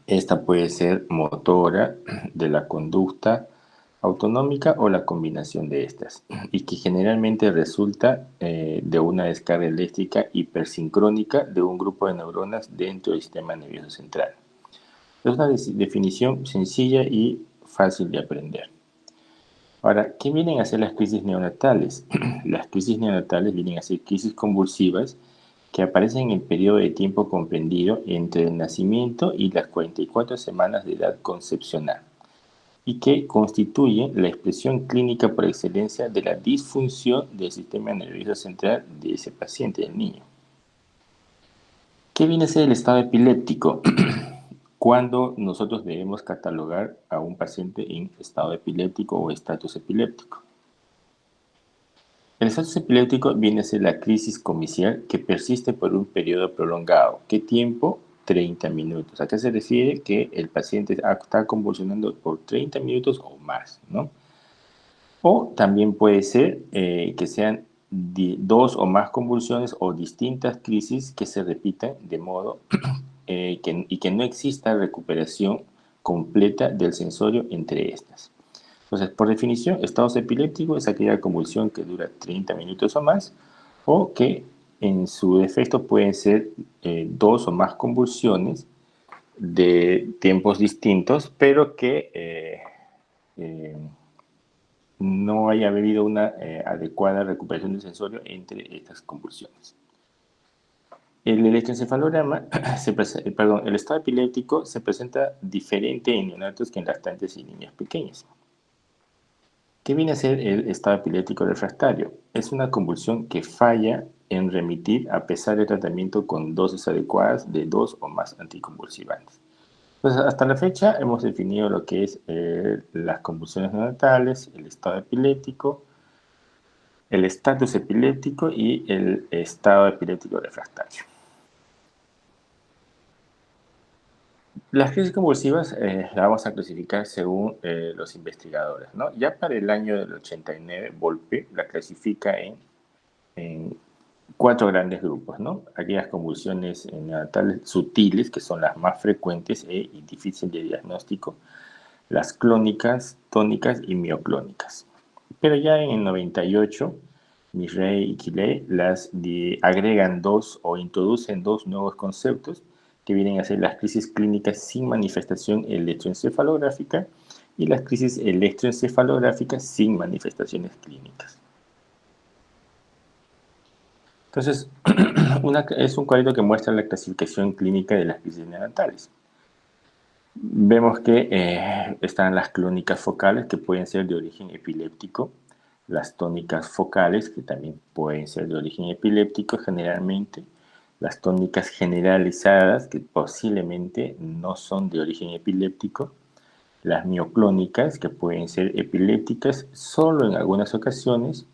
Esta puede ser motora, de la conducta autonómica o la combinación de estas, y que generalmente resulta de una descarga eléctrica hipersincrónica de un grupo de neuronas dentro del sistema nervioso central. Es una definición sencilla y fácil de aprender. Ahora, ¿qué vienen a ser las crisis neonatales? Las crisis neonatales vienen a ser crisis convulsivas que aparecen en el periodo de tiempo comprendido entre el nacimiento y las 44 semanas de edad concepcional, y que constituyen la expresión clínica por excelencia de la disfunción del sistema nervioso central de ese paciente, del niño. ¿Qué viene a ser el estado epiléptico? Cuando nosotros debemos catalogar a un paciente en estado epiléptico o estatus epiléptico. El estatus epiléptico viene a ser la crisis comicial que persiste por un periodo prolongado. ¿Qué tiempo? 30 minutos. ¿A qué se refiere? Que el paciente está convulsionando por 30 minutos o más, ¿no? O también puede ser que sean dos o más convulsiones o distintas crisis que se repitan de modo y que no exista recuperación completa del sensorio entre estas. Entonces, por definición, estados epilépticos es aquella convulsión que dura 30 minutos o más, o que en su defecto pueden ser dos o más convulsiones de tiempos distintos, pero que eh, no haya habido una adecuada recuperación del sensorio entre estas convulsiones. El electroencefalograma, el estado epiléptico se presenta diferente en neonatos que en lactantes y niñas pequeñas. ¿Qué viene a ser el estado epiléptico refractario? Es una convulsión que falla en remitir a pesar del tratamiento con dosis adecuadas de dos o más anticonvulsivantes. Pues hasta la fecha hemos definido lo que es las convulsiones neonatales, el estado epiléptico, el estatus epiléptico y el estado epiléptico refractario. Las crisis convulsivas las vamos a clasificar según los investigadores, ¿no? Ya para el año del 89, Volpe la clasifica en cuatro grandes grupos, ¿no? Aquellas convulsiones neonatales sutiles, que son las más frecuentes y difíciles de diagnóstico, las clónicas, tónicas y mioclónicas. Pero ya en el 98, Mirrey y Quillet agregan dos o introducen dos nuevos conceptos que vienen a ser las crisis clínicas sin manifestación electroencefalográfica y las crisis electroencefalográficas sin manifestaciones clínicas. Entonces, es un cuadrito que muestra la clasificación clínica de las crisis neonatales. Vemos que están las clónicas focales, que pueden ser de origen epiléptico, las tónicas focales, que también pueden ser de origen epiléptico generalmente, las tónicas generalizadas, que posiblemente no son de origen epiléptico, las mioclónicas, que pueden ser epilépticas solo en algunas ocasiones,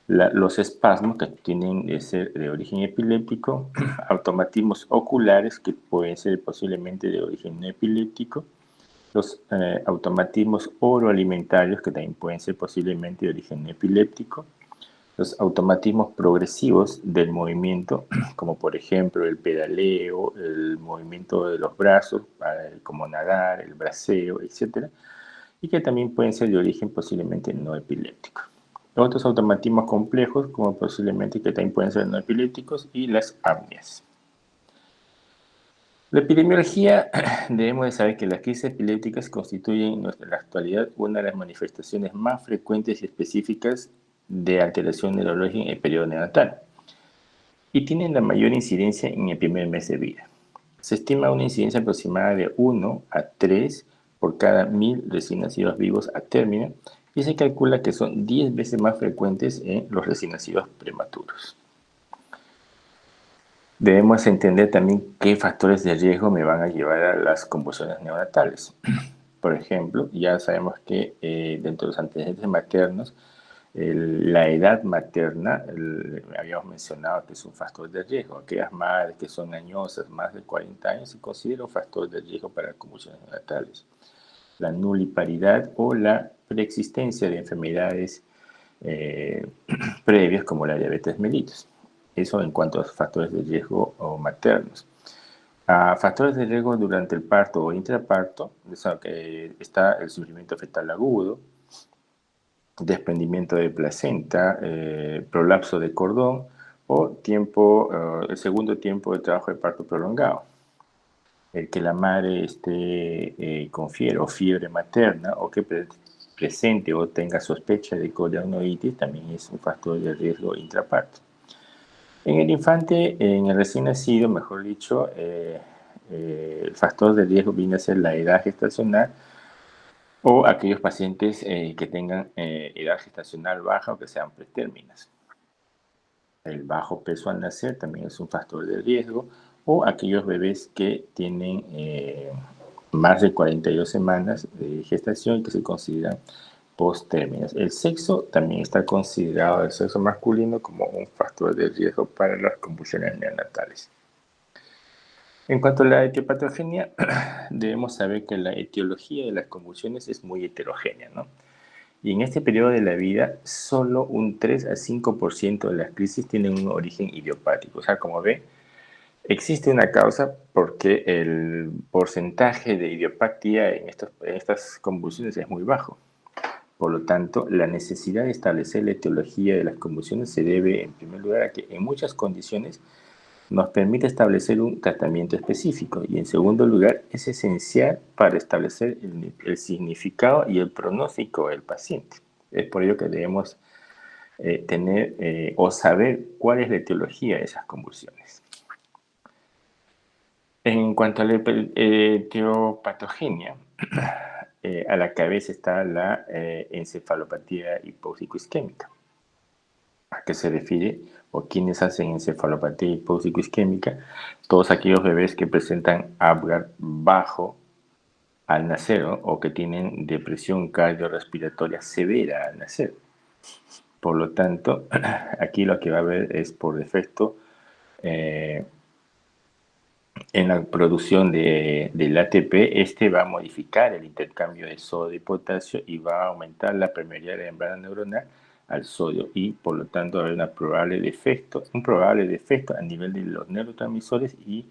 los espasmos, que tienen que ser de origen epiléptico, automatismos oculares, que pueden ser posiblemente de origen no epiléptico, los automatismos oroalimentarios, que también pueden ser posiblemente de origen no epiléptico, los automatismos progresivos del movimiento, como por ejemplo el pedaleo, el movimiento de los brazos, como nadar, el braceo, etc., y que también pueden ser de origen posiblemente no epiléptico. Otros automatismos complejos, como posiblemente que también pueden ser no epilépticos, y las apneas. La epidemiología, debemos de saber que las crisis epilépticas constituyen en la actualidad una de las manifestaciones más frecuentes y específicas de alteración neurológica en el periodo neonatal y tienen la mayor incidencia en el primer mes de vida. Se estima una incidencia aproximada de 1 a 3 por cada 1000 recién nacidos vivos a término y se calcula que son 10 veces más frecuentes en los recién nacidos prematuros. Debemos entender también qué factores de riesgo me van a llevar a las convulsiones neonatales. Por ejemplo, ya sabemos que dentro de los antecedentes maternos, la edad materna, habíamos mencionado que es un factor de riesgo. Aquellas madres que son añosas, más de 40 años, se considera un factor de riesgo para convulsiones neonatales. La nuliparidad o la preexistencia de enfermedades previas como la diabetes mellitus. Eso en cuanto a factores de riesgo maternos. Factores de riesgo durante el parto o intraparto, que está el sufrimiento fetal agudo, desprendimiento de placenta, prolapso de cordón o el segundo tiempo de trabajo de parto prolongado. El que la madre esté con fiebre o fiebre materna o que presente o tenga sospecha de corionitis también es un factor de riesgo intraparto. En el infante, en el recién nacido, mejor dicho, el factor de riesgo viene a ser la edad gestacional o aquellos pacientes que tengan edad gestacional baja o que sean pretérminas. El bajo peso al nacer también es un factor de riesgo, o aquellos bebés que tienen más de 42 semanas de gestación y que se consideran post-términos. El sexo también está considerado, el sexo masculino, como un factor de riesgo para las convulsiones neonatales. En cuanto a la etiopatogenia, debemos saber que la etiología de las convulsiones es muy heterogénea, ¿no? Y en este periodo de la vida, solo un 3 a 5% de las crisis tienen un origen idiopático. O sea, como ve, existe una causa porque el porcentaje de idiopatía en estas convulsiones es muy bajo. Por lo tanto, la necesidad de establecer la etiología de las convulsiones se debe, en primer lugar, a que en muchas condiciones nos permite establecer un tratamiento específico y, en segundo lugar, es esencial para establecer el significado y el pronóstico del paciente. Es por ello que debemos tener o saber cuál es la etiología de esas convulsiones. En cuanto a la etiopatogenia, a la cabeza está la encefalopatía hipóxico-isquémica. ¿A qué se refiere? O quienes hacen encefalopatía hipóxico-isquémica, todos aquellos bebés que presentan Apgar bajo al nacer, ¿no? O que tienen depresión cardiorrespiratoria severa al nacer. Por lo tanto, aquí lo que va a haber es por defecto en la producción del ATP, este va a modificar el intercambio de sodio y potasio y va a aumentar la permeabilidad de la membrana neuronal al sodio y por lo tanto va a haber un probable defecto a nivel de los neurotransmisores y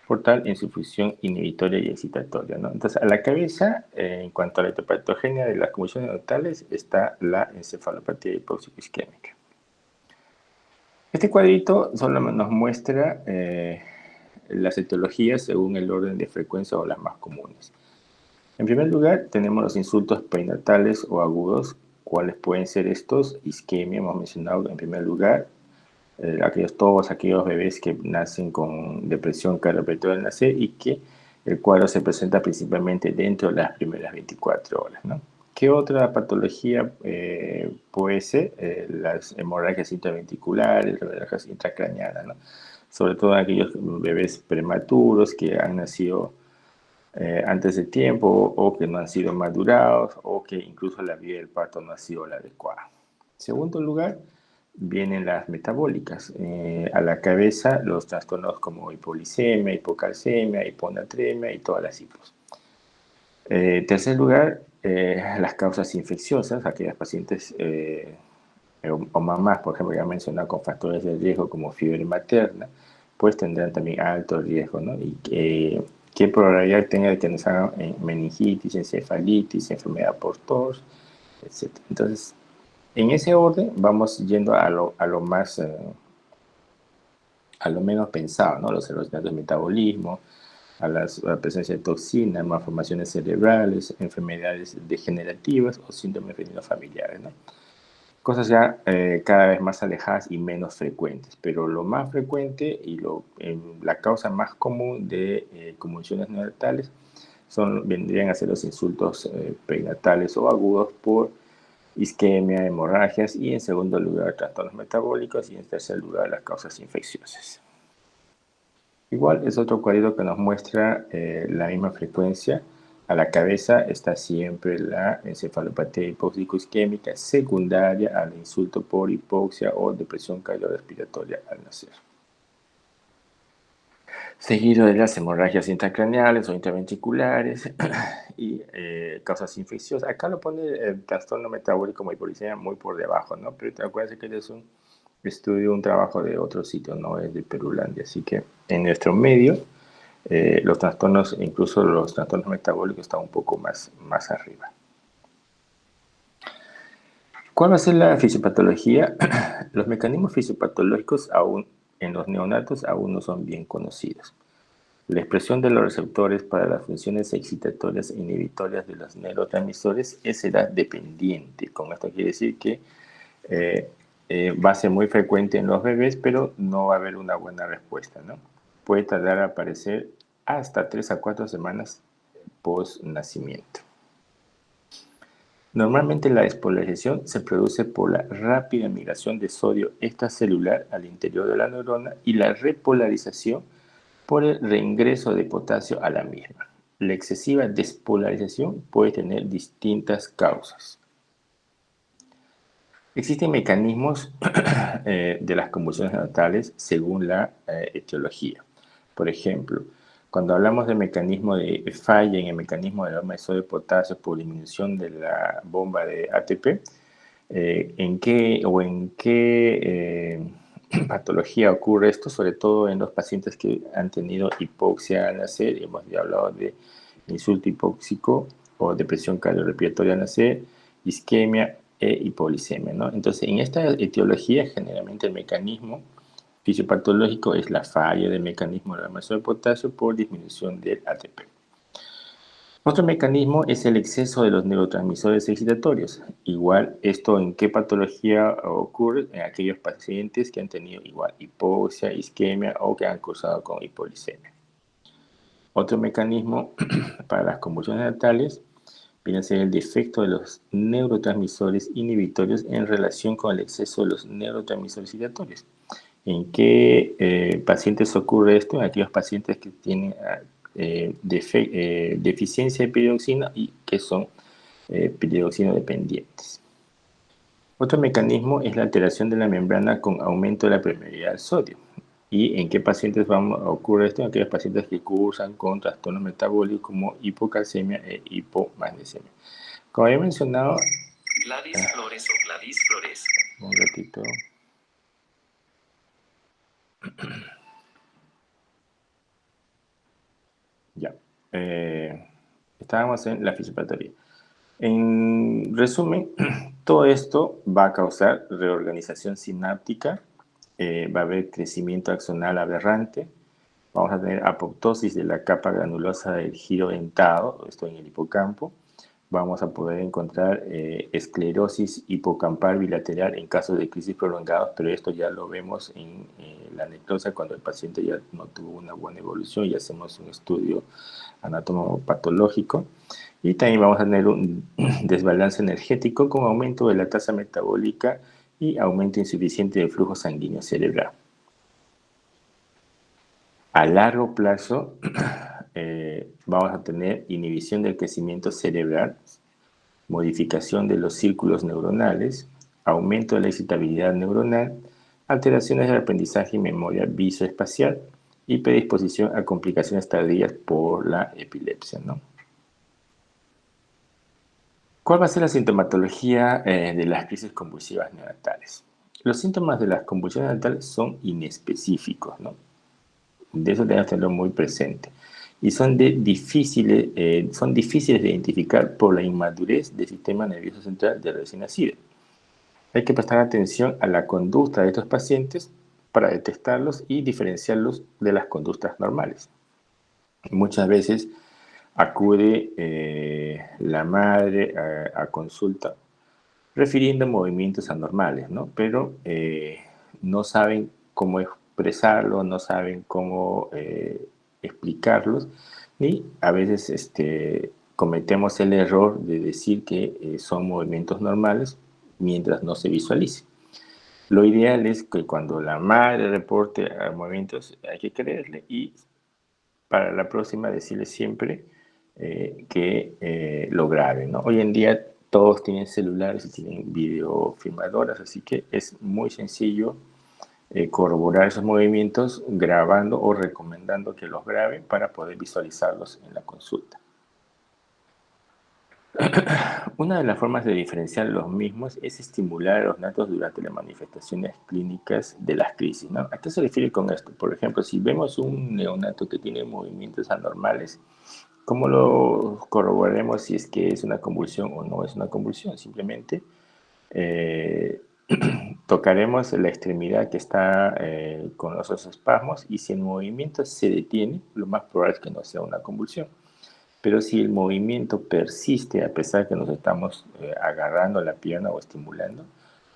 por tal en su función inhibitoria y excitatoria, ¿no? Entonces, a la cabeza, en cuanto a la etiopatogenia de las convulsiones neonatales, está la encefalopatía hipóxico-isquémica. Este cuadrito solo nos muestra las etiologías según el orden de frecuencia o las más comunes. En primer lugar, tenemos los insultos perinatales o agudos. ¿Cuáles pueden ser estos? Isquemia, hemos mencionado en primer lugar. Todos aquellos bebés que nacen con depresión cardiorrespiratoria al nacer y que el cuadro se presenta principalmente dentro de las primeras 24 horas, ¿no? ¿Qué otra patología puede ser? Las hemorragias intraventriculares, las hemorragias intracraneanas, ¿no? Sobre todo aquellos bebés prematuros que han nacido antes de tiempo o que no han sido madurados o que incluso la vía del parto no ha sido la adecuada. En segundo lugar, vienen las metabólicas. A la cabeza los trastornos como hipoglicemia, hipocalcemia, hiponatremia y todas las hipos. Tercer lugar, las causas infecciosas, aquellas pacientes o mamás, por ejemplo, ya mencionado con factores de riesgo como fiebre materna, pues tendrán también alto riesgo, ¿no? Y qué probabilidad tenga de que nos hagan meningitis, encefalitis, enfermedad por tos, etc. Entonces, en ese orden vamos yendo a lo más, a lo menos pensado, ¿no? Los de metabolismo, a la presencia de toxinas, malformaciones cerebrales, enfermedades degenerativas o síndromes familiares, ¿no? Cosas ya cada vez más alejadas y menos frecuentes, pero lo más frecuente y la causa más común de convulsiones neonatales vendrían a ser los insultos perinatales o agudos por isquemia, hemorragias y en segundo lugar trastornos metabólicos y en tercer lugar las causas infecciosas. Igual es otro cuadrito que nos muestra la misma frecuencia. A la cabeza está siempre la encefalopatía hipóxico-isquémica secundaria al insulto por hipoxia o depresión cardiorrespiratoria al nacer. Seguido de las hemorragias intracraneales o intraventriculares y causas infecciosas. Acá lo pone el trastorno metabólico como hipoglicemia muy por debajo, ¿no? Pero acuérdense que es un estudio, un trabajo de otro sitio, no es de Perulandia. Así que en nuestro medio Los trastornos, incluso los trastornos metabólicos, están un poco más arriba. ¿Cuál va a ser la fisiopatología? Los mecanismos fisiopatológicos aún en los neonatos aún no son bien conocidos. La expresión de los receptores para las funciones excitatorias e inhibitorias de los neurotransmisores es edad dependiente. Con esto quiere decir que va a ser muy frecuente en los bebés, pero no va a haber una buena respuesta, ¿no? Puede tardar a aparecer hasta 3 a 4 semanas post nacimiento. Normalmente la despolarización se produce por la rápida migración de sodio extracelular al interior de la neurona y la repolarización por el reingreso de potasio a la misma. La excesiva despolarización puede tener distintas causas. Existen mecanismos de las convulsiones neonatales según la etiología. Por ejemplo, cuando hablamos de mecanismo de falla en el mecanismo de la bomba de sodio de potasio por disminución de la bomba de ATP, ¿en qué patología ocurre esto? Sobre todo en los pacientes que han tenido hipoxia al nacer. Hemos ya hablado de insulto hipóxico o depresión cardiorrespiratoria al nacer, isquemia e hipoglicemia, ¿no? Entonces, en esta etiología, generalmente el mecanismo fisiopatológico es la falla del mecanismo de la bomba de potasio por disminución del ATP. Otro mecanismo es el exceso de los neurotransmisores excitatorios. Igual, ¿esto en qué patología ocurre? En aquellos pacientes que han tenido igual hipoxia, isquemia o que han cursado con hipoglicemia. Otro mecanismo para las convulsiones neonatales viene a ser el defecto de los neurotransmisores inhibitorios en relación con el exceso de los neurotransmisores excitatorios. ¿En qué pacientes ocurre esto? En aquellos pacientes que tienen deficiencia de piridoxina y que son piridoxina dependientes. Otro mecanismo es la alteración de la membrana con aumento de la permeabilidad al sodio. ¿Y en qué pacientes ocurre esto? En aquellos pacientes que cursan con trastornos metabólicos como hipocalcemia e hipomagnesemia. Como había mencionado... Gladys Flores o Gladys Flores. Un ratito. Ya. Estábamos en la fisiopatología. En resumen, todo esto va a causar reorganización sináptica, va a haber crecimiento axonal aberrante, vamos a tener apoptosis de la capa granulosa del giro dentado, esto en el hipocampo, vamos a poder encontrar esclerosis hipocampal bilateral en casos de crisis prolongados, pero esto ya lo vemos en la necrosia cuando el paciente ya no tuvo una buena evolución y hacemos un estudio anatomopatológico. Y también vamos a tener un desbalance energético con aumento de la tasa metabólica y aumento insuficiente del flujo sanguíneo cerebral. A largo plazo vamos a tener inhibición del crecimiento cerebral, modificación de los círculos neuronales, aumento de la excitabilidad neuronal, alteraciones del aprendizaje y memoria visoespacial y predisposición a complicaciones tardías por la epilepsia, ¿no? ¿Cuál va a ser la sintomatología de las crisis convulsivas neonatales? Los síntomas de las convulsiones neonatales son inespecíficos, ¿no? De eso tenemos que tenerlo muy presente. Y son difíciles de identificar por la inmadurez del sistema nervioso central del recién nacido. Hay que prestar atención a la conducta de estos pacientes para detectarlos y diferenciarlos de las conductas normales. Muchas veces acude la madre a consulta refiriendo movimientos anormales, ¿no? Pero no saben cómo expresarlo, no saben cómo explicarlos, y a veces cometemos el error de decir que son movimientos normales mientras no se visualice. Lo ideal es que cuando la madre reporte movimientos hay que creerle y para la próxima decirle siempre que lo graben, ¿no? Hoy en día todos tienen celulares y tienen videofilmadoras, así que es muy sencillo corroborar esos movimientos grabando o recomendando que los graben para poder visualizarlos en la consulta. Una de las formas de diferenciar los mismos es estimular a los neonatos durante las manifestaciones clínicas de las crisis, ¿no? ¿A qué se refiere con esto? Por ejemplo, si vemos un neonato que tiene movimientos anormales, ¿cómo lo corroboraremos si es que es una convulsión o no es una convulsión? Simplemente eh, tocaremos la extremidad que está con los espasmos y si el movimiento se detiene, lo más probable es que no sea una convulsión. Pero si el movimiento persiste a pesar que nos estamos agarrando la pierna o estimulando,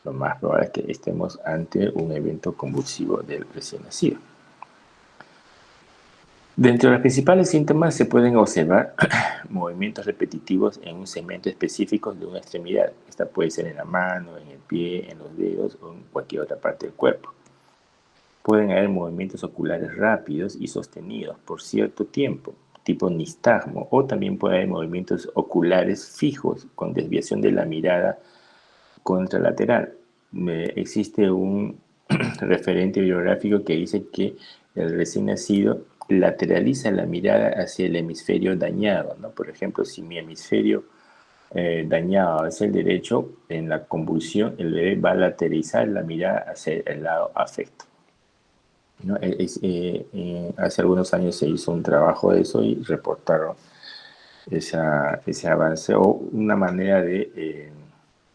lo más probable es que estemos ante un evento convulsivo del recién nacido. Dentro de los principales síntomas se pueden observar movimientos repetitivos en un segmento específico de una extremidad. Esta puede ser en la mano, en el pie, en los dedos o en cualquier otra parte del cuerpo. Pueden haber movimientos oculares rápidos y sostenidos por cierto tiempo, tipo nistagmo, o también puede haber movimientos oculares fijos con desviación de la mirada contralateral. Existe un referente bibliográfico que dice que el recién nacido lateraliza la mirada hacia el hemisferio dañado, ¿no? Por ejemplo, si mi hemisferio dañado es el derecho, en la convulsión el bebé va a lateralizar la mirada hacia el lado afecto, ¿no? Hace algunos años se hizo un trabajo de eso y reportaron ese avance o una manera de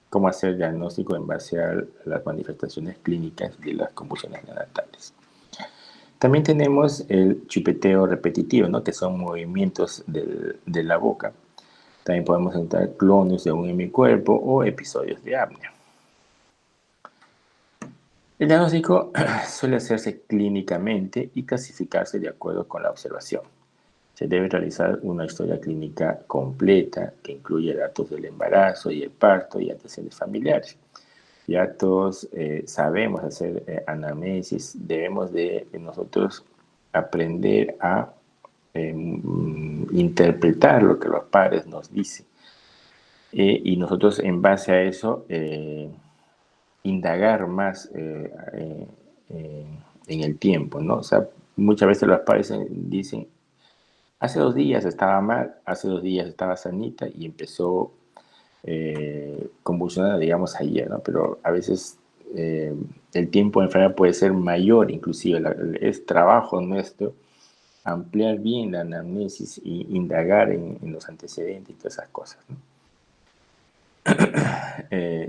cómo hacer diagnóstico en base a las manifestaciones clínicas de las convulsiones neonatales. También tenemos el chupeteo repetitivo, ¿no? Que son movimientos de la boca. También podemos encontrar clonios de un hemicuerpo o episodios de apnea. El diagnóstico suele hacerse clínicamente y clasificarse de acuerdo con la observación. Se debe realizar una historia clínica completa que incluye datos del embarazo y el parto y antecedentes familiares. Ya todos sabemos hacer anamnesis, debemos de nosotros aprender a interpretar lo que los padres nos dicen. Y nosotros en base a eso indagar más en el tiempo, ¿no? O sea, muchas veces los padres dicen, hace 2 días estaba mal, hace 2 días estaba sanita y empezó convulsionada, digamos, ayer, ¿no? Pero a veces el tiempo de enfermedad puede ser mayor, inclusive es trabajo nuestro ampliar bien la anamnesis e indagar en los antecedentes y todas esas cosas, ¿no?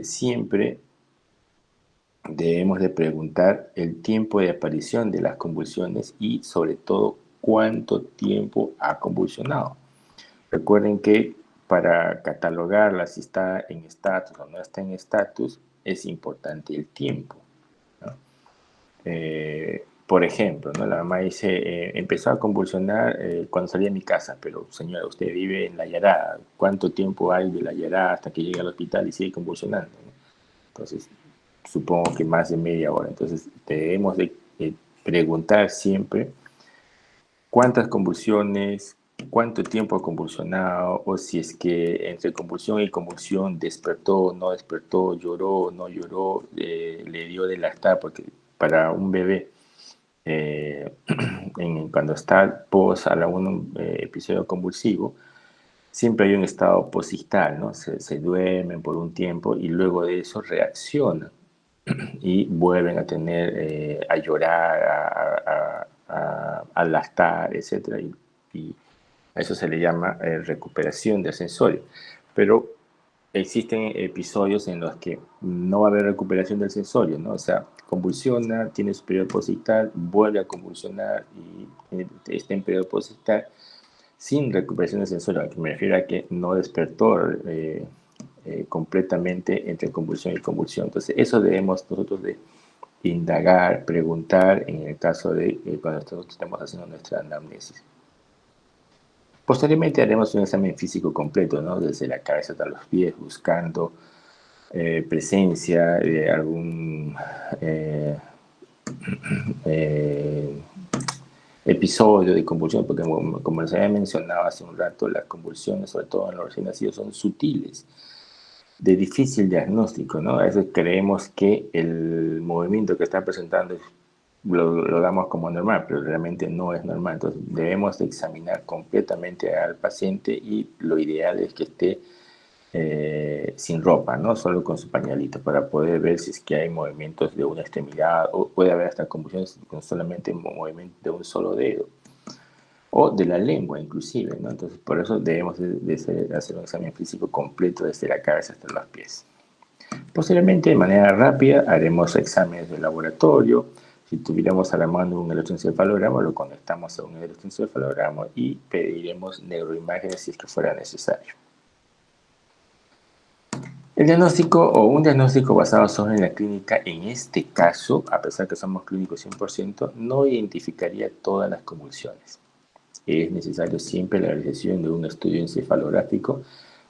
Siempre debemos de preguntar el tiempo de aparición de las convulsiones y sobre todo cuánto tiempo ha convulsionado. Recuerden que para catalogarla si está en estatus o no está en estatus es importante el tiempo, ¿no? Por ejemplo, ¿no? La mamá dice, empezó a convulsionar cuando salí de mi casa, pero señora, usted vive en La Yará, ¿cuánto tiempo hay de La Yará hasta que llegue al hospital y sigue convulsionando, ¿no? Entonces, supongo que más de media hora. Entonces, debemos de preguntar siempre cuántas convulsiones, cuánto tiempo ha convulsionado, o si es que entre convulsión y convulsión despertó, no despertó, lloró, no lloró, le dio de lactar, porque para un bebé, cuando está post a un episodio convulsivo, siempre hay un estado posictal, ¿no? Se duermen por un tiempo y luego de eso reaccionan y vuelven a tener, a llorar, a lactar, etc. Y a eso se le llama recuperación del sensorio. Pero existen episodios en los que no va a haber recuperación del sensorio, ¿no? O sea, convulsiona, tiene su periodo posictal, vuelve a convulsionar y está en periodo posictal sin recuperación del sensorio. A que me refiero a que no despertó completamente entre convulsión y convulsión. Entonces, eso debemos nosotros de indagar, preguntar en el caso de cuando nosotros estamos haciendo nuestra anamnesis. Posteriormente haremos un examen físico completo, ¿no? Desde la cabeza hasta los pies, buscando presencia de algún episodio de convulsión, porque como les había mencionado hace un rato, las convulsiones, sobre todo en los recién nacidos, son sutiles, de difícil diagnóstico, ¿no? A veces creemos que el movimiento que está presentando lo damos como normal, pero realmente no es normal. Entonces debemos de examinar completamente al paciente y lo ideal es que esté sin ropa, ¿no? Solo con su pañalito, para poder ver si es que hay movimientos de una extremidad o puede haber hasta convulsiones con solamente movimiento de un solo dedo o de la lengua inclusive, ¿no? Entonces por eso debemos hacer un examen físico completo desde la cabeza hasta los pies. Posteriormente, de manera rápida, haremos exámenes de laboratorio. Si tuviéramos a la mano un electroencefalograma, lo conectamos a un electroencefalograma y pediremos neuroimágenes si es que fuera necesario. El diagnóstico o un diagnóstico basado solo en la clínica, en este caso, a pesar que somos clínicos 100%, no identificaría todas las convulsiones. Es necesario siempre la realización de un estudio encefalográfico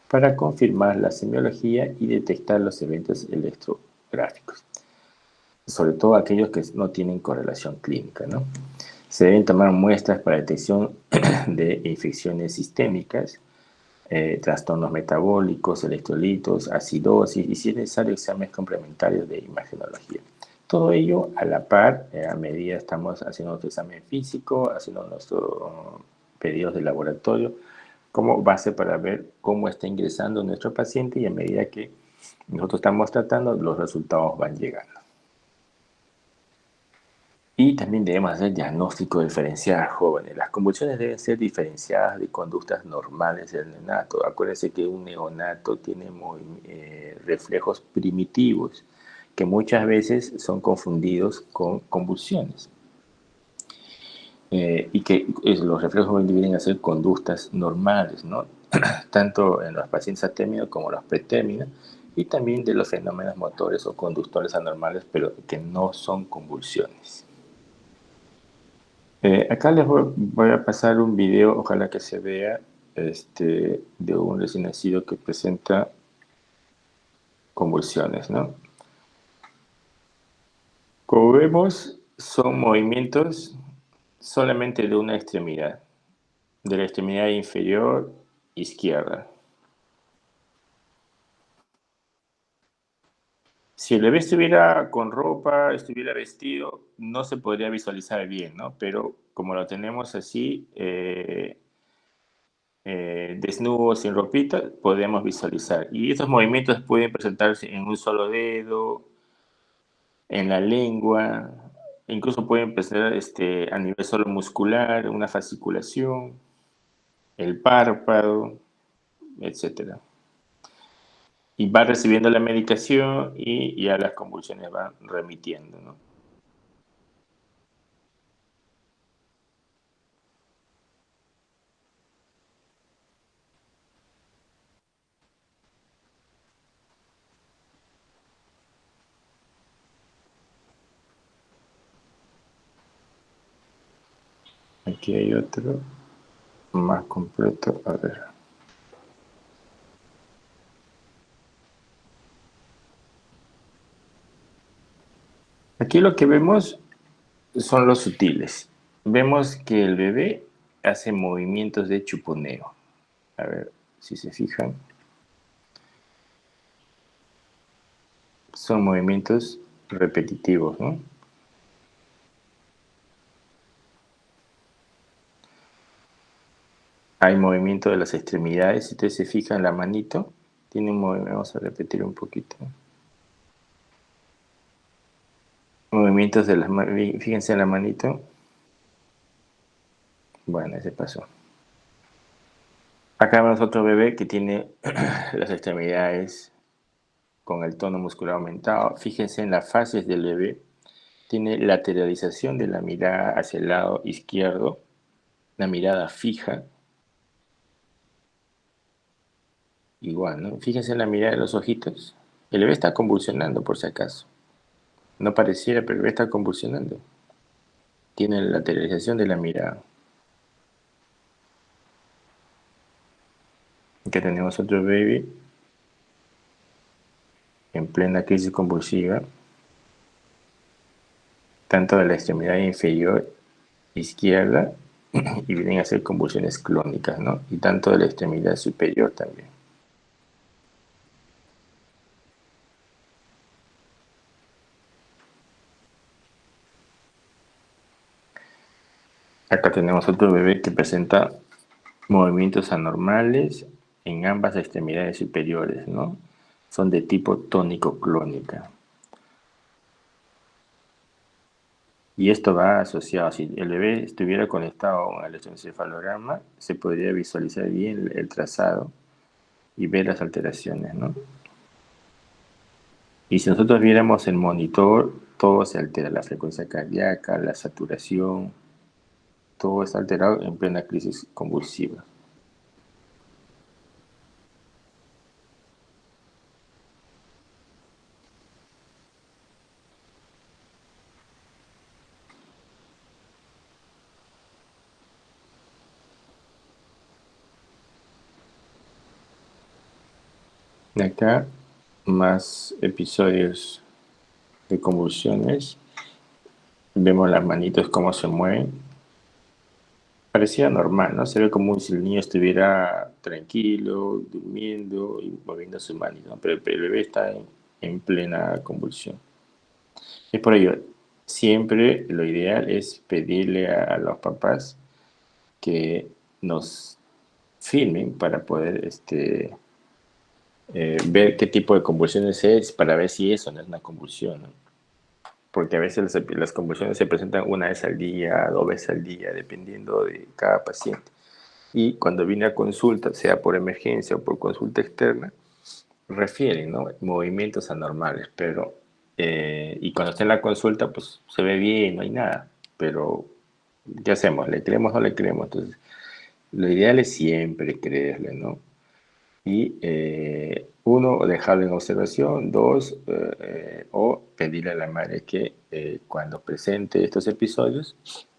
para confirmar la semiología y detectar los eventos electrográficos, sobre todo aquellos que no tienen correlación clínica, ¿no? Se deben tomar muestras para detección de infecciones sistémicas, trastornos metabólicos, electrolitos, acidosis y, si es necesario, exámenes complementarios de imagenología. Todo ello a la par, a medida estamos haciendo nuestro examen físico, haciendo nuestros pedidos de laboratorio, como base para ver cómo está ingresando nuestro paciente y a medida que nosotros estamos tratando, los resultados van llegando. Y también debemos hacer diagnóstico diferencial, jóvenes. Las convulsiones deben ser diferenciadas de conductas normales del neonato. Acuérdense que un neonato tiene reflejos primitivos que muchas veces son confundidos con convulsiones. Y que los reflejos vienen a ser conductas normales, ¿no? Tanto en los pacientes a término como los pretérminos, y también de los fenómenos motores o conductores anormales, pero que no son convulsiones. Acá les voy a pasar un video, ojalá que se vea, de un recién nacido que presenta convulsiones, ¿no? Como vemos, son movimientos solamente de una extremidad, de la extremidad inferior izquierda. Si el bebé estuviera con ropa, estuviera vestido, no se podría visualizar bien, ¿no? Pero como lo tenemos así, desnudo, sin ropita, podemos visualizar. Y estos movimientos pueden presentarse en un solo dedo, en la lengua, incluso pueden presentar a nivel solo muscular, una fasciculación, el párpado, etcétera. Y va recibiendo la medicación y ya las convulsiones van remitiendo, ¿no? Aquí hay otro más completo. A ver. Aquí lo que vemos son los sutiles. Vemos que el bebé hace movimientos de chuponeo. A ver si se fijan. Son movimientos repetitivos, ¿no? Hay movimiento de las extremidades. Si ustedes se fijan, la manito tiene un movimiento. Vamos a repetir un poquito. Movimientos de las manos. Fíjense en la manito. Bueno, ese pasó. Acá vemos otro bebé que tiene las extremidades con el tono muscular aumentado. Fíjense en las fases del bebé. Tiene lateralización de la mirada hacia el lado izquierdo, la mirada fija. Igual, ¿no? Fíjense en la mirada de los ojitos. El bebé está convulsionando, por si acaso. No pareciera, pero el bebé está convulsionando. Tiene la lateralización de la mirada. Aquí tenemos otro baby en plena crisis convulsiva, tanto de la extremidad inferior izquierda, y vienen a ser convulsiones clónicas, ¿no? Y tanto de la extremidad superior también. Acá tenemos otro bebé que presenta movimientos anormales en ambas extremidades superiores, ¿no? Son de tipo tónico-clónica. Y esto va asociado, si el bebé estuviera conectado al electroencefalograma, se podría visualizar bien el trazado y ver las alteraciones, ¿no? Y si nosotros viéramos el monitor, todo se altera, la frecuencia cardíaca, la saturación, todo está alterado en plena crisis convulsiva. Y acá más episodios de convulsiones. Vemos las manitos cómo se mueven. Parecía normal, ¿no? Se ve como si el niño estuviera tranquilo, durmiendo y moviendo sus manos, ¿no? Pero el bebé está en plena convulsión. Es por ello, siempre lo ideal es pedirle a los papás que nos filmen para poder ver qué tipo de convulsiones es, para ver si eso no es una convulsión, ¿no? Porque a veces las convulsiones se presentan una vez al día, dos veces al día, dependiendo de cada paciente. Y cuando viene a consulta, sea por emergencia o por consulta externa, refieren, ¿no? Movimientos anormales, pero y cuando está en la consulta, pues se ve bien, no hay nada, pero ¿qué hacemos? ¿Le creemos o no le creemos? Entonces, lo ideal es siempre creerle, ¿no? Y uno, dejarlo en observación, dos, o pedirle a la madre que cuando presente estos episodios,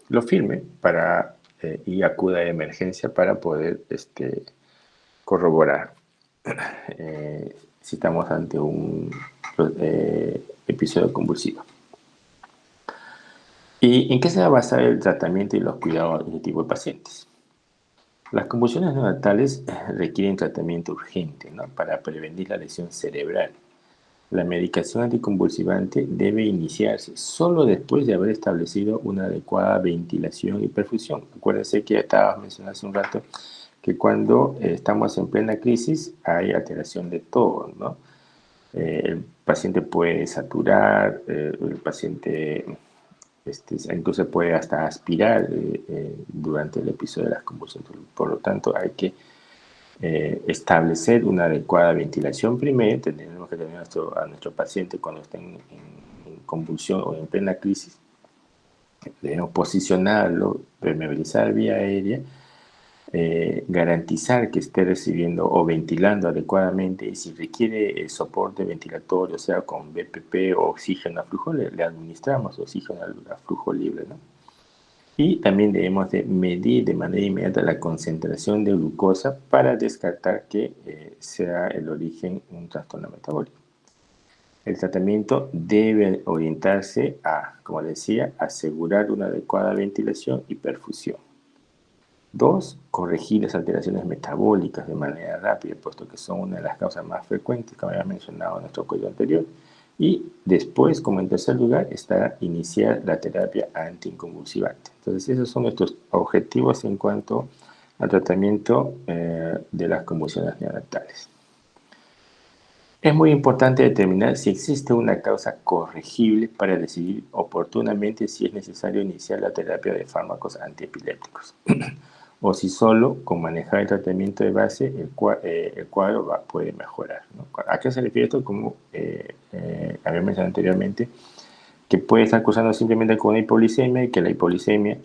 lo filme para, y acuda a emergencia para poder corroborar si estamos ante un episodio convulsivo. ¿Y en qué se va a basar el tratamiento y los cuidados de este tipo de pacientes? Las convulsiones neonatales requieren tratamiento urgente, ¿no? Para prevenir la lesión cerebral. La medicación anticonvulsivante debe iniciarse solo después de haber establecido una adecuada ventilación y perfusión. Acuérdense que ya estaba mencionando hace un rato que cuando estamos en plena crisis hay alteración de todo, ¿no? El paciente puede saturar, el paciente incluso puede hasta aspirar durante el episodio de las convulsiones. Por lo tanto, hay que establecer una adecuada ventilación primero. Tenemos que tener a nuestro paciente cuando esté en convulsión o en plena crisis. Debemos posicionarlo, permeabilizar vía aérea, garantizar que esté recibiendo o ventilando adecuadamente, y si requiere soporte ventilatorio, sea con BPP o oxígeno a flujo, le administramos oxígeno a flujo libre, ¿no? Y también debemos de medir de manera inmediata la concentración de glucosa para descartar que sea el origen un trastorno metabólico. El tratamiento debe orientarse a, como decía, asegurar una adecuada ventilación y perfusión. Dos, corregir las alteraciones metabólicas de manera rápida, puesto que son una de las causas más frecuentes, como había mencionado en nuestro cuadro anterior. Y después, como en tercer lugar, está iniciar la terapia anticonvulsivante. Entonces, esos son nuestros objetivos en cuanto al tratamiento de las convulsiones neonatales. Es muy importante determinar si existe una causa corregible para decidir oportunamente si es necesario iniciar la terapia de fármacos antiepilépticos. O si solo con manejar el tratamiento de base el cuadro puede mejorar, ¿no? ¿A qué se refiere esto? Como había mencionado anteriormente, que puede estar cursando simplemente con una hipoglicemia y que la hipoglicemia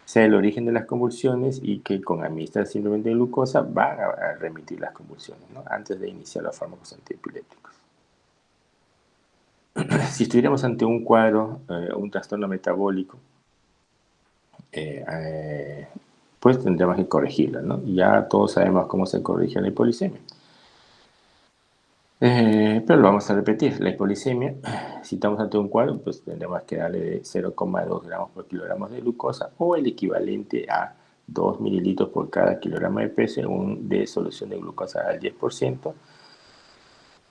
sea el origen de las convulsiones y que con administrar simplemente glucosa van a remitir las convulsiones, ¿no? Antes de iniciar los fármacos antiepilépticos. Si estuviéramos ante un cuadro, un trastorno metabólico, pues tendremos que corregirlo, ¿no? Ya todos sabemos cómo se corrige la hipoglicemia. Pero lo vamos a repetir. La hipoglicemia, si estamos ante un cuadro, pues tendremos que darle de 0,2 gramos por kilogramo de glucosa o el equivalente a 2 mililitros por cada kilogramo de peso de solución de glucosa al 10%.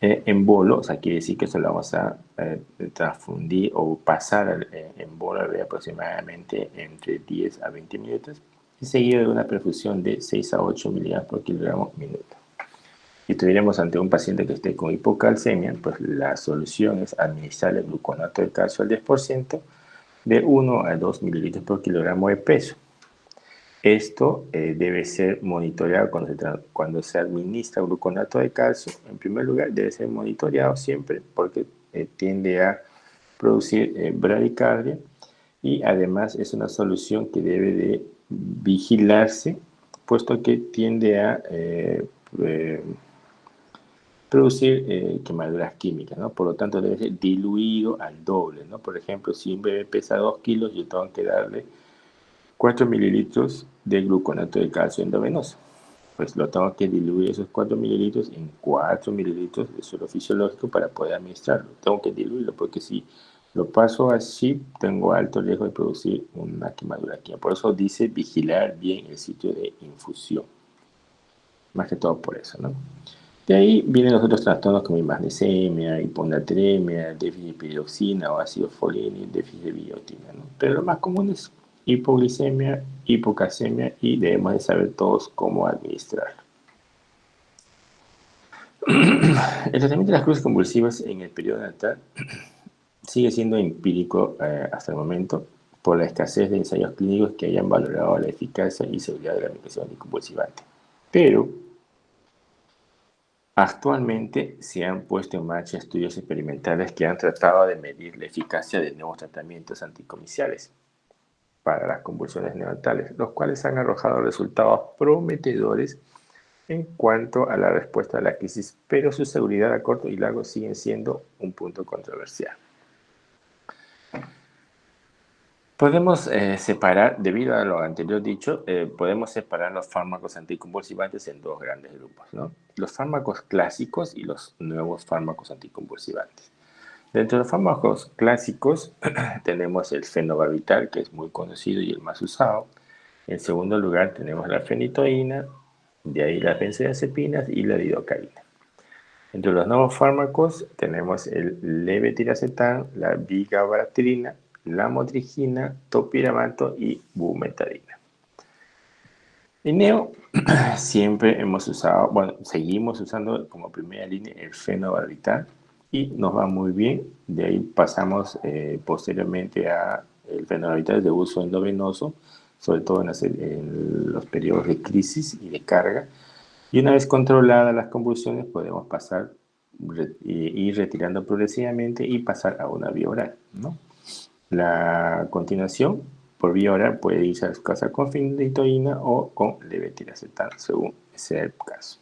En bolo, o sea, quiere decir que eso lo vamos a transfundir o pasar en bolo de aproximadamente entre 10 a 20 minutos y seguido de una perfusión de 6 a 8 miligramos por kilogramo minuto. Si estuviéramos ante un paciente que esté con hipocalcemia, pues la solución es administrar el gluconato de calcio al 10% de 1 a 2 mililitros por kilogramo de peso. Esto debe ser monitoreado cuando se administra gluconato de calcio. En primer lugar, debe ser monitoreado siempre porque tiende a producir bradicardia, y además es una solución que debe de vigilarse, puesto que tiende a producir quemaduras químicas, ¿no? Por lo tanto, debe ser diluido al doble, ¿no? Por ejemplo, si un bebé pesa 2 kilos, yo tengo que darle 4 mililitros de gluconato de calcio endovenoso. Pues lo tengo que diluir esos 4 mililitros en 4 mililitros de suelo fisiológico para poder administrarlo. Tengo que diluirlo porque si lo paso así, tengo alto riesgo de producir una quemadura química. Por eso dice vigilar bien el sitio de infusión. Más que todo por eso, ¿no? De ahí vienen los otros trastornos como magnesemia, hiponatremia, déficit de piroxina o ácido folínico, déficit de biotina, ¿no? Pero lo más común es hipoglicemia, hipocalcemia, y debemos de saber todos cómo administrarlo. El tratamiento de las crisis convulsivas en el periodo natal sigue siendo empírico hasta el momento por la escasez de ensayos clínicos que hayan valorado la eficacia y seguridad de la medicación anticonvulsivante. Pero actualmente se han puesto en marcha estudios experimentales que han tratado de medir la eficacia de nuevos tratamientos anticomiциales para las convulsiones neonatales, los cuales han arrojado resultados prometedores en cuanto a la respuesta a la crisis, pero su seguridad a corto y largo siguen siendo un punto controversial. Podemos separar, debido a lo anterior dicho, podemos separar los fármacos anticonvulsivantes en dos grandes grupos, ¿no? Los fármacos clásicos y los nuevos fármacos anticonvulsivantes. Dentro de los fármacos clásicos tenemos el fenobarbital, que es muy conocido y el más usado. En segundo lugar tenemos la fenitoína, de ahí las benzodiazepinas y la lidocaína. Entre los nuevos fármacos tenemos el levetiracetam, la vigabatrina, la motrigina, topiramato y bumetadina. En neo siempre hemos usado, bueno, seguimos usando como primera línea el fenobarbital y nos va muy bien. De ahí pasamos posteriormente a el fenobarbital de uso endovenoso, sobre todo en los periodos de crisis y de carga. Y una vez controladas las convulsiones, podemos pasar, ir retirando progresivamente y pasar a una vía oral, ¿no? La continuación por vía oral puede irse a casa con fenitoína o con levetiracetam, según sea el caso.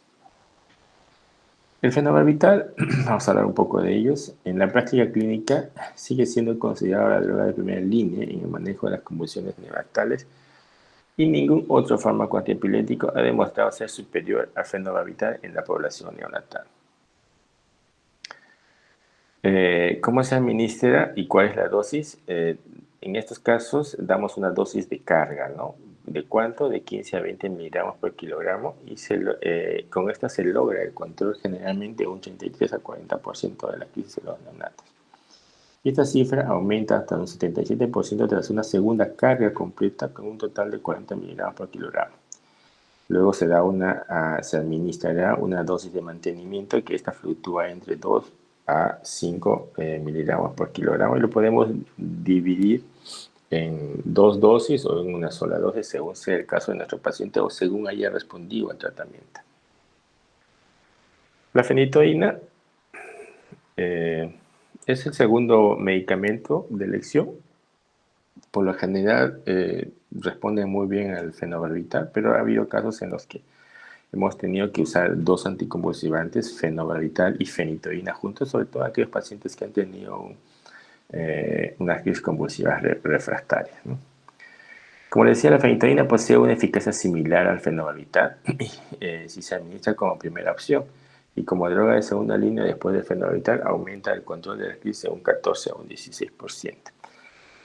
El fenobarbital, vamos a hablar un poco de ellos. En la práctica clínica sigue siendo considerado la droga de primera línea en el manejo de las convulsiones neonatales y ningún otro fármaco antiepiléptico ha demostrado ser superior al fenobarbital en la población neonatal. ¿Cómo se administra y cuál es la dosis? En estos casos damos una dosis de carga, ¿no? ¿De cuánto? De 15 a 20 miligramos por kilogramo, y con esta se logra el control generalmente de un 33 a 40% de la crisis de los neonatos. Y esta cifra aumenta hasta un 77% tras una segunda carga completa con un total de 40 miligramos por kilogramo. Luego se administrará una dosis de mantenimiento, que esta fluctúa entre 2 a 5 miligramos por kilogramo, y lo podemos dividir en dos dosis o en una sola dosis según sea el caso de nuestro paciente o según haya respondido al tratamiento. La fenitoína es el segundo medicamento de elección. Por lo general responde muy bien al fenobarbital, pero ha habido casos en los que hemos tenido que usar dos anticonvulsivantes, fenobarbital y fenitoína juntos, sobre todo aquellos pacientes que han tenido unas crisis convulsivas refractarias, ¿no? Como les decía, la fenitoína posee una eficacia similar al fenobarbital si se administra como primera opción, y como droga de segunda línea después del fenobarbital aumenta el control de la crisis de un 14 a un 16%.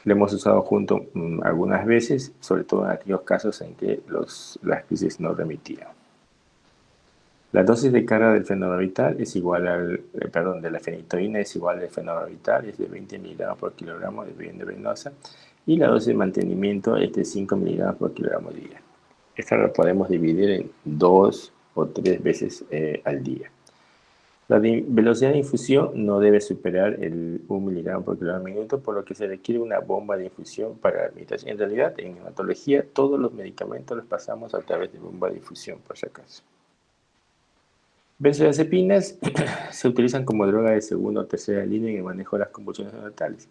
Lo hemos usado junto algunas veces, sobre todo en aquellos casos en que las crisis no remitían. La dosis de carga del fenobarbital es igual de la fenitoína es igual al fenobarbital, es de 20 miligramos por kilogramo de vía endovenosa, y la dosis de mantenimiento es de 5 miligramos por kilogramo día. Esta la podemos dividir en dos o 3 veces al día. La velocidad de infusión no debe superar el 1 miligramo por kilogramo minuto, por lo que se requiere una bomba de infusión para la administración. En realidad, en hematología, todos los medicamentos los pasamos a través de bomba de infusión, por si acaso. Benzodiazepinas se utilizan como droga de segunda o tercera línea en el manejo de las convulsiones neonatales.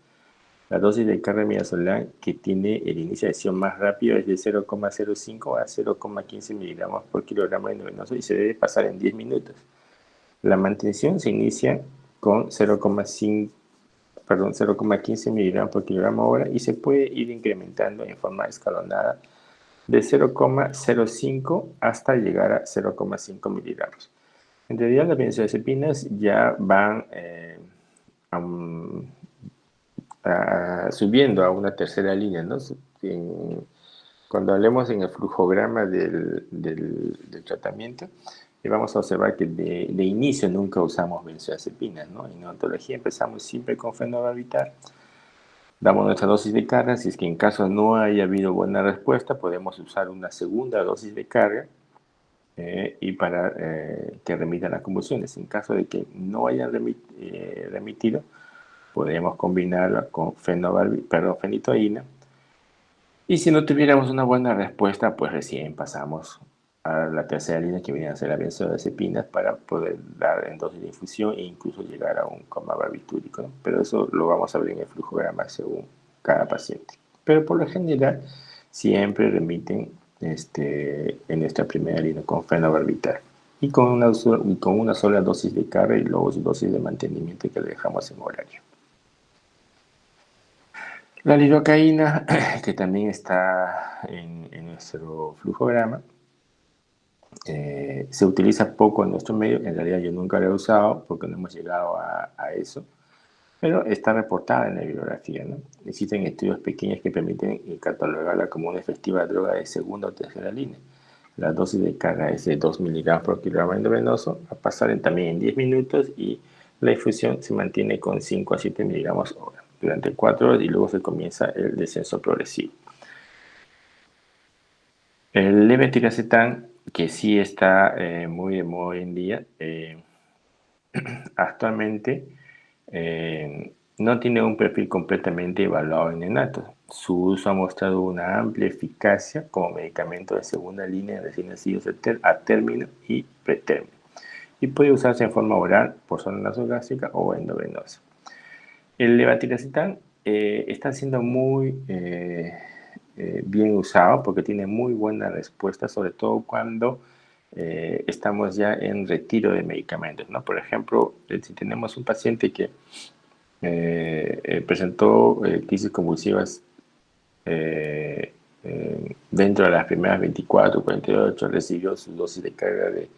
La dosis de carga midazolam que tiene el inicio de acción más rápido es de 0,05 a 0,15 miligramos por kilogramo endovenoso y se debe pasar en 10 minutos. La mantención se inicia con 0,15 miligramos por kilogramo hora y se puede ir incrementando en forma escalonada de 0,05 hasta llegar a 0,5 miligramos. En realidad las benzodiazepinas ya van subiendo a una tercera línea, ¿no? Cuando hablemos en el flujograma del tratamiento, vamos a observar que de inicio nunca usamos benzodiazepinas, ¿no? En neonatología empezamos siempre con fenobarbital, damos nuestra dosis de carga. Si es que en caso no haya habido buena respuesta, podemos usar una segunda dosis de carga y para que remitan las convulsiones. En caso de que no hayan remitido, podemos combinarla con fenitoína. Y si no tuviéramos una buena respuesta, pues recién pasamos a la tercera línea, que viene a ser la benzodiazepinas, para poder dar en dosis de infusión e incluso llegar a un coma barbitúrico, ¿no? Pero eso lo vamos a ver en el flujograma según cada paciente. Pero por lo general, siempre remiten en esta primera línea con fenobarbital y con una sola dosis de carga y luego dosis de mantenimiento que le dejamos en horario. La lidocaína, que también está en nuestro flujograma, se utiliza poco en nuestro medio. En realidad yo nunca la he usado porque no hemos llegado a eso, pero está reportada en la bibliografía, ¿no? Existen estudios pequeños que permiten catalogarla como una efectiva droga de segunda o tercera línea. La dosis de carga es de 2 miligramos por kilogramo endovenoso, va a pasar también en 10 minutos y la infusión se mantiene con 5 a 7 miligramos hora durante 4 horas y luego se comienza el descenso progresivo. El levetiracetam, que sí está muy de moda hoy en día, actualmente no tiene un perfil completamente evaluado en neonatos. Su uso ha mostrado una amplia eficacia como medicamento de segunda línea en recién nacidos a término y pretérmino, y puede usarse en forma oral por zona nasogástrica o endovenosa. El levetiracetam está siendo muy bien usado porque tiene muy buena respuesta, sobre todo cuando estamos ya en retiro de medicamentos, ¿no? Por ejemplo, si tenemos un paciente que presentó crisis convulsivas dentro de las primeras 24 o 48, recibió su dosis de carga de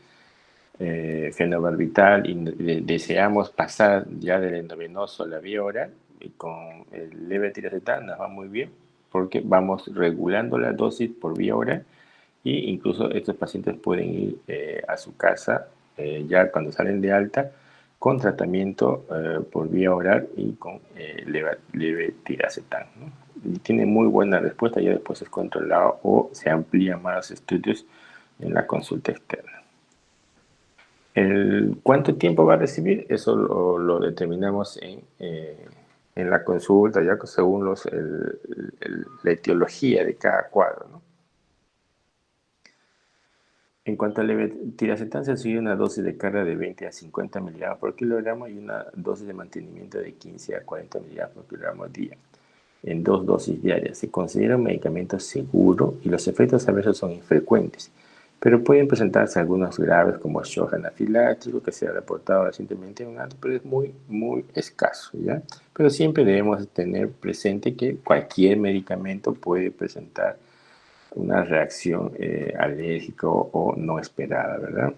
fenobarbital y deseamos pasar ya del endovenoso a la vía oral, y con el levetiracetam nos va muy bien porque vamos regulando la dosis por vía oral e incluso estos pacientes pueden ir a su casa ya cuando salen de alta con tratamiento por vía oral y con levetiracetam, ¿no? Y tiene muy buena respuesta, ya después es controlado o se amplían más estudios en la consulta externa. ¿Cuánto tiempo va a recibir? Eso lo determinamos en la consulta, ya según la etiología de cada cuadro, ¿no? En cuanto al levetiracetam, se sigue una dosis de carga de 20 a 50 miligramos por kilogramo y una dosis de mantenimiento de 15 a 40 miligramos por kilogramo al día, en 2 dosis diarias. Se considera un medicamento seguro y los efectos adversos son infrecuentes, pero pueden presentarse algunos graves como shock anafiláctico, que se ha reportado recientemente en un alto, pero es muy, muy escaso, ¿ya? Pero siempre debemos tener presente que cualquier medicamento puede presentar una reacción alérgica o no esperada, ¿verdad?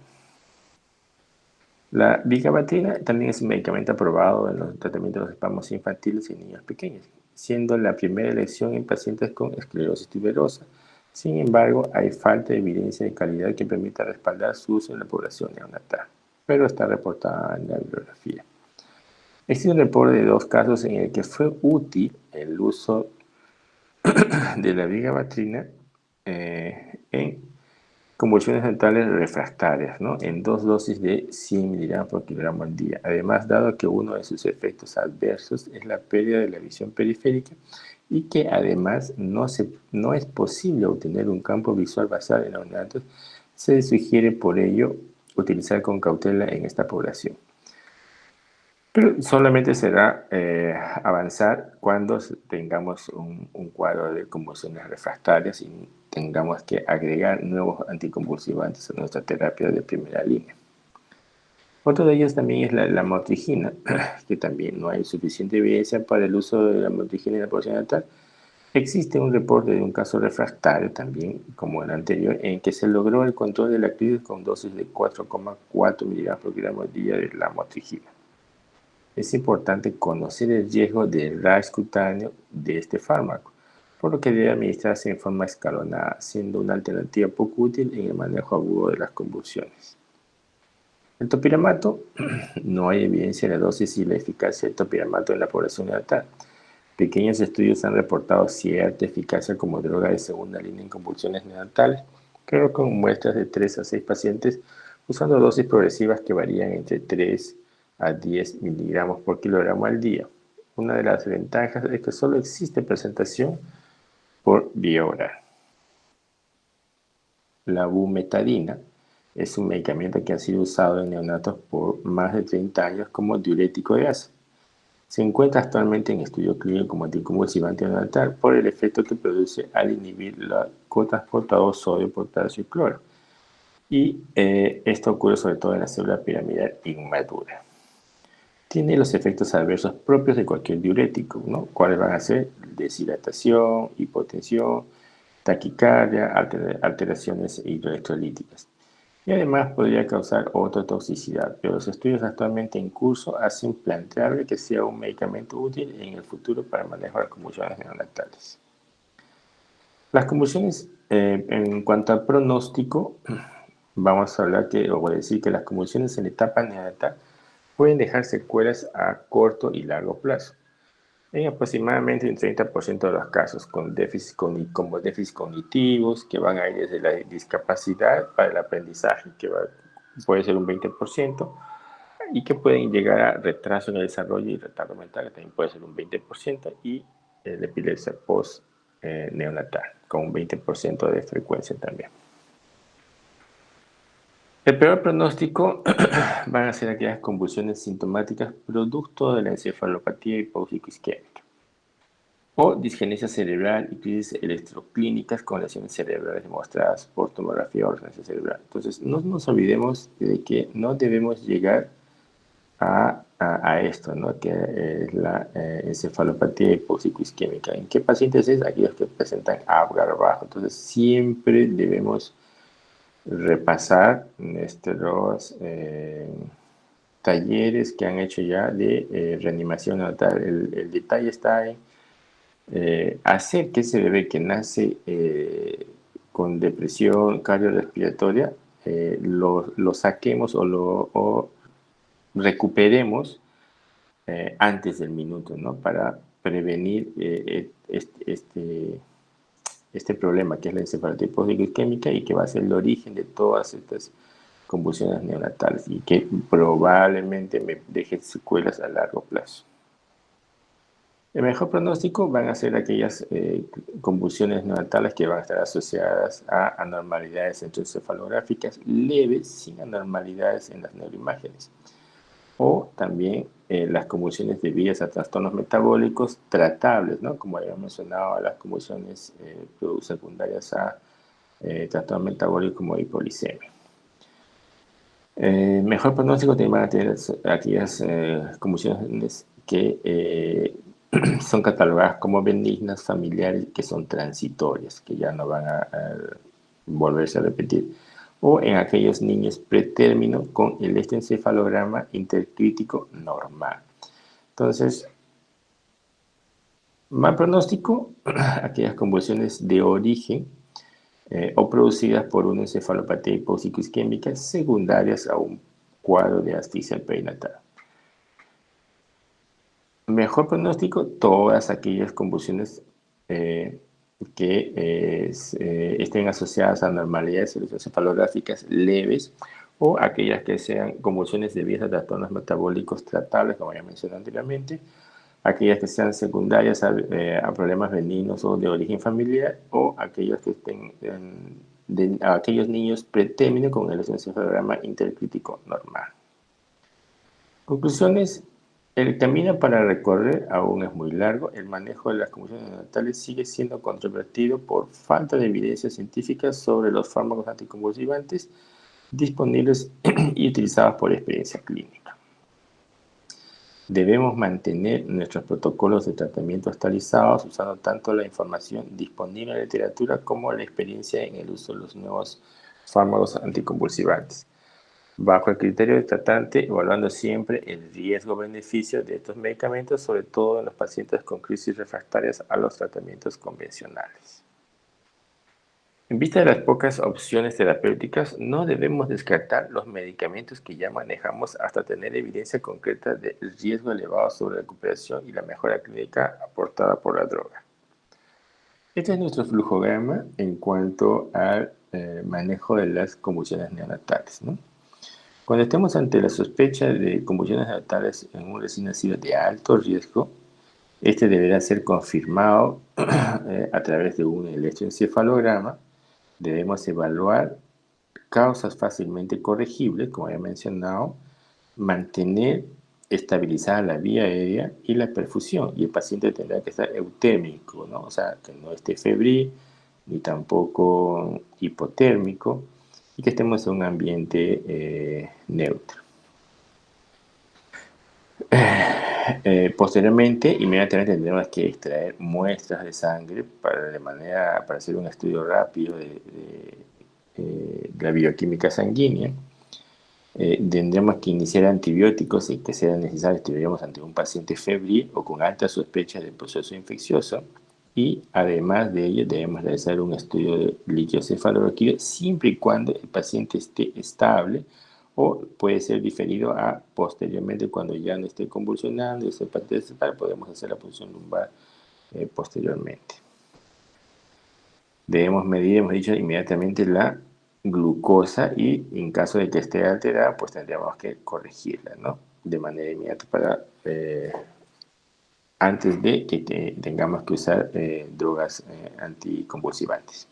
La vigabatrina también es un medicamento aprobado en los tratamientos de los espasmos infantiles en niños pequeños, siendo la primera elección en pacientes con esclerosis tuberosa. Sin embargo, hay falta de evidencia de calidad que permita respaldar su uso en la población neonatal, pero está reportada en la bibliografía. Existe un reporte de 2 casos en el que fue útil el uso de la vigabatrina en convulsiones neonatales refractarias, ¿no? En 2 dosis de 100 miligramos por kilogramo al día. Además, dado que uno de sus efectos adversos es la pérdida de la visión periférica y que además no es posible obtener un campo visual basal en neonatos, se sugiere por ello utilizar con cautela en esta población. Pero solamente será avanzar cuando tengamos un cuadro de convulsiones refractarias y tengamos que agregar nuevos anticonvulsivantes a nuestra terapia de primera línea. Otro de ellos también es la motrigina, que también no hay suficiente evidencia para el uso de la motrigina en la población neonatal. Existe un reporte de un caso refractario también, como el anterior, en que se logró el control de la crisis con dosis de 4,4 miligramos por kilogramo al día de la motrigina. Es importante conocer el riesgo de rash cutáneo de este fármaco, por lo que debe administrarse en forma escalonada, siendo una alternativa poco útil en el manejo agudo de las convulsiones. El topiramato, no hay evidencia de la dosis y la eficacia del topiramato en la población neonatal. Pequeños estudios han reportado cierta eficacia como droga de segunda línea en convulsiones neonatales, pero con muestras de 3 a 6 pacientes usando dosis progresivas que varían entre 3 a 10 miligramos por kilogramo al día. Una de las ventajas es que solo existe presentación por vía oral. La bumetadina es un medicamento que ha sido usado en neonatos por más de 30 años como diurético de asa. Se encuentra actualmente en estudio clínico como anticonvulsivante neonatal por el efecto que produce al inhibir la cotransportador sodio, potasio y cloro. Y esto ocurre sobre todo en la célula piramidal inmadura. Tiene los efectos adversos propios de cualquier diurético, ¿no? ¿Cuáles van a ser? Deshidratación, hipotensión, taquicardia, alteraciones hidroelectrolíticas. Y además podría causar ototoxicidad, pero los estudios actualmente en curso hacen planteable que sea un medicamento útil en el futuro para manejar las convulsiones neonatales. Las convulsiones, en cuanto al pronóstico, vamos a hablar o decir que las convulsiones en la etapa neonatal pueden dejar secuelas a corto y largo plazo. En aproximadamente un 30% de los casos, como déficits cognitivos, que van a ir desde la discapacidad para el aprendizaje, que puede ser un 20%, y que pueden llegar a retraso en el desarrollo y retardo mental, que también puede ser un 20%, y la epilepsia post-neonatal, con un 20% de frecuencia también. El peor pronóstico van a ser aquellas convulsiones sintomáticas producto de la encefalopatía hipóxico-isquémica o disgenesia cerebral y crisis electroclínicas con lesiones cerebrales demostradas por tomografía o resonancia cerebral. Entonces, no nos olvidemos de que no debemos llegar a esto, ¿no? Que es la encefalopatía hipóxico-isquémica. ¿En qué pacientes es? Aquellos que presentan Apgar bajo. Entonces, siempre debemos repasar nuestros talleres que han hecho ya de reanimación neonatal. El detalle está en hacer que ese bebé que nace con depresión cardiorrespiratoria lo saquemos o recuperemos antes del minuto, ¿no? Para prevenir este problema que es la encefalopatía hipóxico-isquémica y que va a ser el origen de todas estas convulsiones neonatales y que probablemente me deje secuelas a largo plazo. El mejor pronóstico van a ser aquellas convulsiones neonatales que van a estar asociadas a anormalidades electroencefalográficas leves sin anormalidades en las neuroimágenes. O también las convulsiones debidas a trastornos metabólicos tratables, ¿no? Como habíamos mencionado, las convulsiones secundarias a trastornos metabólicos como hipoglicemia. Mejor pronóstico también van a tener aquellas convulsiones que son catalogadas como benignas, familiares, que son transitorias, que ya no van a volverse a repetir, o en aquellos niños pretérmino con el encefalograma intercrítico normal. Entonces, mal pronóstico, aquellas convulsiones de origen o producidas por una encefalopatía hipóxico-isquémica secundarias a un cuadro de asfixia perinatal. Mejor pronóstico, todas aquellas convulsiones que estén asociadas a anormalidades electroencefalográficas leves o aquellas que sean convulsiones debidas a trastornos metabólicos tratables, como ya mencioné anteriormente, aquellas que sean secundarias a problemas benignos o de origen familiar, o aquellos que estén a aquellos niños pretérmino con el electroencefalograma intercrítico normal. Conclusiones. El camino para recorrer aún es muy largo. El manejo de las convulsiones neonatales sigue siendo controvertido por falta de evidencia científica sobre los fármacos anticonvulsivantes disponibles y utilizados por experiencia clínica. Debemos mantener nuestros protocolos de tratamiento actualizados usando tanto la información disponible en la literatura como la experiencia en el uso de los nuevos fármacos anticonvulsivantes, bajo el criterio del tratante, evaluando siempre el riesgo-beneficio de estos medicamentos, sobre todo en los pacientes con crisis refractarias a los tratamientos convencionales. En vista de las pocas opciones terapéuticas, no debemos descartar los medicamentos que ya manejamos hasta tener evidencia concreta del riesgo elevado sobre la recuperación y la mejora clínica aportada por la droga. Este es nuestro flujograma en cuanto al manejo de las convulsiones neonatales, ¿no? Cuando estemos ante la sospecha de convulsiones neonatales en un recién nacido de alto riesgo, este deberá ser confirmado a través de un electroencefalograma. Debemos evaluar causas fácilmente corregibles, como he mencionado, mantener estabilizada la vía aérea y la perfusión, y el paciente tendrá que estar eutémico, ¿no? O sea, que no esté febril ni tampoco hipotérmico, y que estemos en un ambiente neutro. Posteriormente, inmediatamente tendremos que extraer muestras de sangre para hacer un estudio rápido de la bioquímica sanguínea. Tendremos que iniciar antibióticos y que sea necesario, estuviéramos ante un paciente febril o con alta sospecha de proceso infeccioso. Y además de ello, debemos realizar un estudio de líquido cefalorraquídeo siempre y cuando el paciente esté estable, o puede ser diferido a posteriormente cuando ya no esté convulsionando y esté participar, podemos hacer la punción lumbar posteriormente. Debemos medir, hemos dicho, inmediatamente la glucosa, y en caso de que esté alterada, pues tendríamos que corregirla, ¿no? De manera inmediata antes de que tengamos que usar drogas anticonvulsivantes.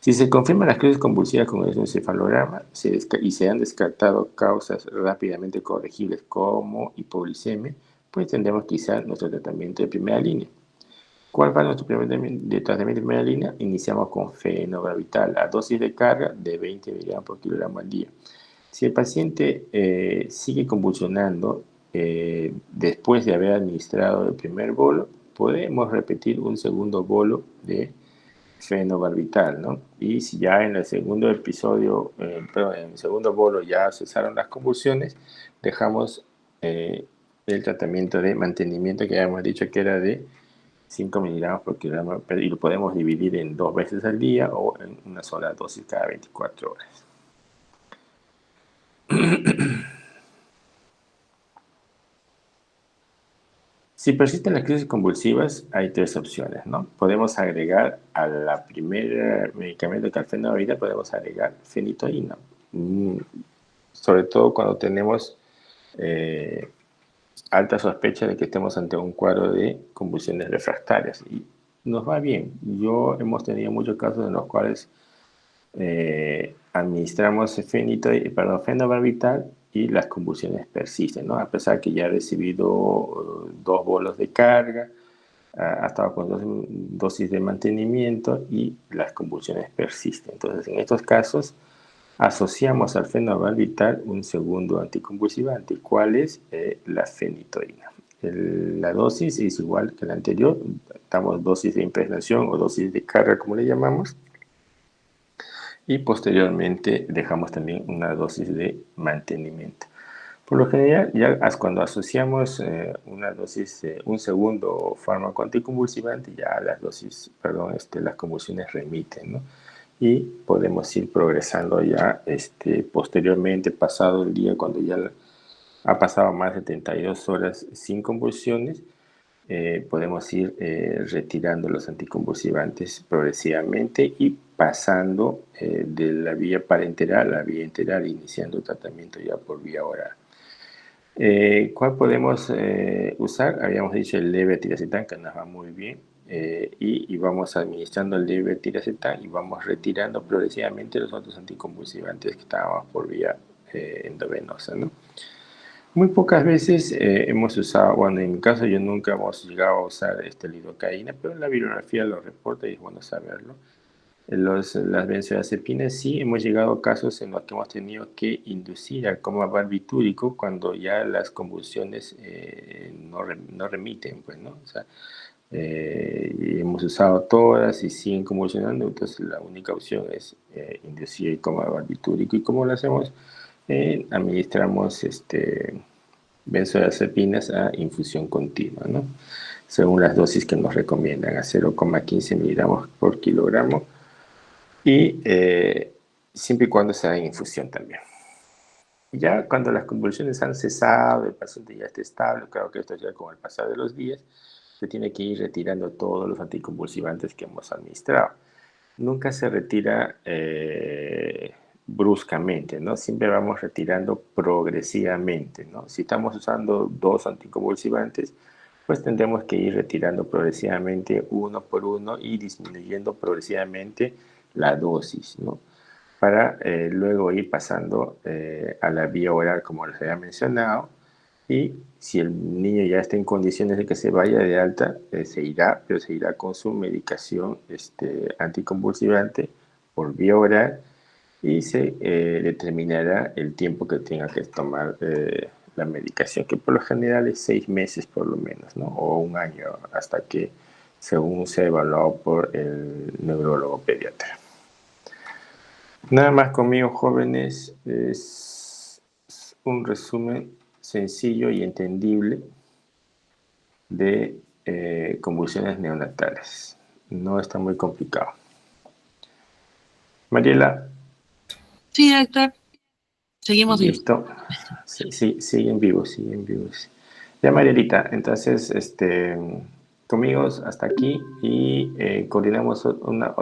Si se confirman las crisis convulsivas con el encefalograma y se han descartado causas rápidamente corregibles como hipoglicemia, pues tendremos que usar nuestro tratamiento de primera línea. ¿Cuál va nuestro tratamiento de primera línea? Iniciamos con fenobarbital a dosis de carga de 20 mg por kilogramo al día. Si el paciente sigue convulsionando después de haber administrado el primer bolo, podemos repetir un segundo bolo de fenobarbital, ¿no? Y si ya en el segundo episodio, en el segundo bolo ya cesaron las convulsiones, dejamos el tratamiento de mantenimiento que ya hemos dicho que era de 5 miligramos por kilogramo, y lo podemos dividir en 2 veces al día o en una sola dosis cada 24 horas. Si persisten las crisis convulsivas, hay 3 opciones, ¿no? Podemos agregar a la primera medicamento que al fenobarbital, podemos agregar fenitoína, sobre todo cuando tenemos alta sospecha de que estemos ante un cuadro de convulsiones refractarias, y nos va bien. Hemos tenido muchos casos en los cuales administramos fenobarbital y las convulsiones persisten, ¿no? A pesar que ya ha recibido 2 bolos de carga, ha estado con 2 dosis de mantenimiento y las convulsiones persisten. Entonces, en estos casos, asociamos al fenobarbital un segundo anticonvulsivante. ¿Cuál es? La fenitoína. La dosis es igual que la anterior, damos dosis de impregnación o dosis de carga, como le llamamos, y posteriormente dejamos también una dosis de mantenimiento. Por lo general, ya cuando asociamos una dosis, un segundo fármaco anticonvulsivante, ya las convulsiones remiten, ¿no? Y podemos ir progresando ya posteriormente, pasado el día, cuando ya ha pasado más de 72 horas sin convulsiones, podemos ir retirando los anticonvulsivantes progresivamente y pasando de la vía parenteral a la vía enteral, iniciando tratamiento ya por vía oral. ¿Cuál podemos usar? Habíamos dicho el levetiracetam, que nos va muy bien, y vamos administrando el levetiracetam y vamos retirando progresivamente los otros anticonvulsivantes que estábamos por vía endovenosa, ¿no? Muy pocas veces hemos usado, bueno, en mi caso yo nunca hemos llegado a usar lidocaína, pero la bibliografía lo reporta y es bueno saberlo. Las benzodiazepinas sí hemos llegado a casos en los que hemos tenido que inducir al coma barbitúrico cuando ya las convulsiones no remiten, pues, ¿no? O sea, y hemos usado todas y siguen convulsionando, entonces la única opción es inducir el coma barbitúrico. ¿Y cómo lo hacemos? Administramos benzodiazepinas a infusión continua, ¿no? Según las dosis que nos recomiendan, a 0,15 miligramos por kilogramo y siempre y cuando sea en infusión también. Ya cuando las convulsiones han cesado, el paciente ya está estable, claro que esto ya con el pasar de los días, se tiene que ir retirando todos los anticonvulsivantes que hemos administrado. Nunca se retira bruscamente, ¿no? Siempre vamos retirando progresivamente, ¿no? Si estamos usando 2 anticonvulsivantes, pues tendremos que ir retirando progresivamente uno por uno y disminuyendo progresivamente la dosis, ¿no? Para luego ir pasando a la vía oral, como les había mencionado, y si el niño ya está en condiciones de que se vaya de alta, se irá, pero se irá con su medicación anticonvulsivante por vía oral y se determinará el tiempo que tenga que tomar la medicación, que por lo general es 6 meses por lo menos, ¿no? O un año, hasta que según sea evaluado por el neurólogo pediatra. Nada más conmigo, jóvenes, es un resumen sencillo y entendible de convulsiones neonatales. No está muy complicado. Mariela. Sí, doctor. Seguimos vivos. Listo. Sí, siguen vivos. Ya, Marielita, entonces, conmigo hasta aquí y coordinamos una